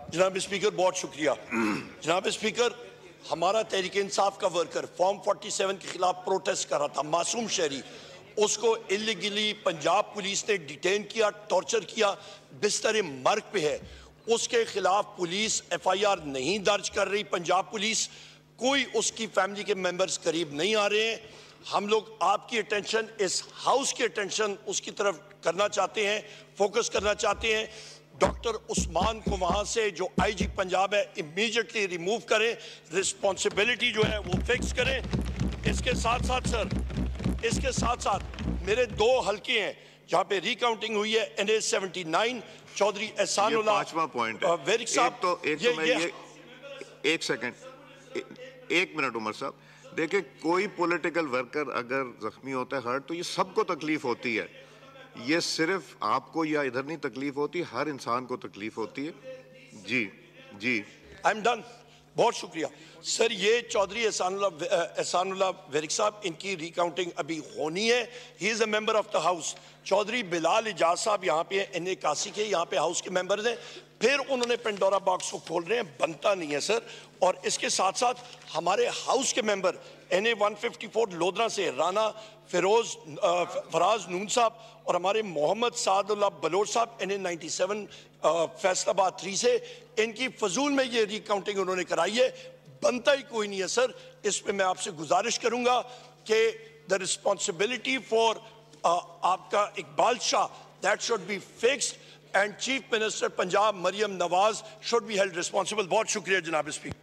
جناب اسپیکر بہت شکریہ. جناب اسپیکر, ہمارا تحریک انصاف کا ورکر فارم 47 کے خلاف پروٹیسٹ کر رہا تھا, معصوم شہری, اس کو اللیگلی پنجاب پولیس نے ڈیٹین کیا, ٹارچر کیا, بستر مرگ پہ ہے. اس کے خلاف پولیس ایف آئی آر نہیں درج کر رہی. پنجاب پولیس کوئی اس کی فیملی کے ممبرز قریب نہیں آ رہے ہیں. ہم لوگ آپ کی اٹینشن, اس ہاؤس کی اٹینشن اس کی طرف کرنا چاہتے ہیں, فوکس کرنا چاہتے ہیں. ڈاکٹر عثمان کو وہاں سے جو آئی جی پنجاب ہے امیجیٹلی ریموو کریں, رسپانسبلٹی جو ہے وہ فکس کریں. اس کے ساتھ ساتھ سر, اس کے ساتھ ساتھ میرے 2 حلقے ہیں جہاں پہ ری کاؤنٹنگ ہوئی ہے. NA 79 چودھری احسان اللہ 5واں پوائنٹ ہے. ویرک صاحب, ایک سیکنڈ, 1 منٹ عمر صاحب. دیکھیں, کوئی پولیٹیکل ورکر اگر زخمی ہوتا ہے, ہرٹ, تو یہ سب کو تکلیف ہوتی ہے. یہ صرف آپ کو یا ادھر نہیں تکلیف ہوتی, ہر انسان کو تکلیف ہوتی ہے. جی I'm done. بہت شکریہ سر. یہ چودھری احسان اللہ ویرک صاحب, ان کی ری کاؤنٹنگ ابھی ہونی ہے. He is a member of the house. Chaudhry Bilal Ijaz sahab یہاں پہ NA 81 کے یہاں پہ ہاؤس کے ممبرز ہیں. پھر انہوں نے پینڈورا باکس کو کھول رہے ہیں, بنتا نہیں ہے سر. اور اس کے ساتھ ساتھ ہمارے ہاؤس کے ممبر NA 154 لودھرا سے رانا فراز نون صاحب, اور ہمارے محمد سعد اللہ بلوچ صاحب NA 97 فیصل آباد 3 سے, ان کی فضول میں یہ ری کاؤنٹنگ انہوں نے کرائی ہے. بنتا ہی کوئی نہیں ہے سر. اس پہ میں آپ سے گزارش کروں گا کہ the responsibility for آپ کا اقبال شاہ, that should be fixed, and Chief Minister Punjab Maryam Nawaz should be held responsible. بہت شکریہ جناب اسپیکر.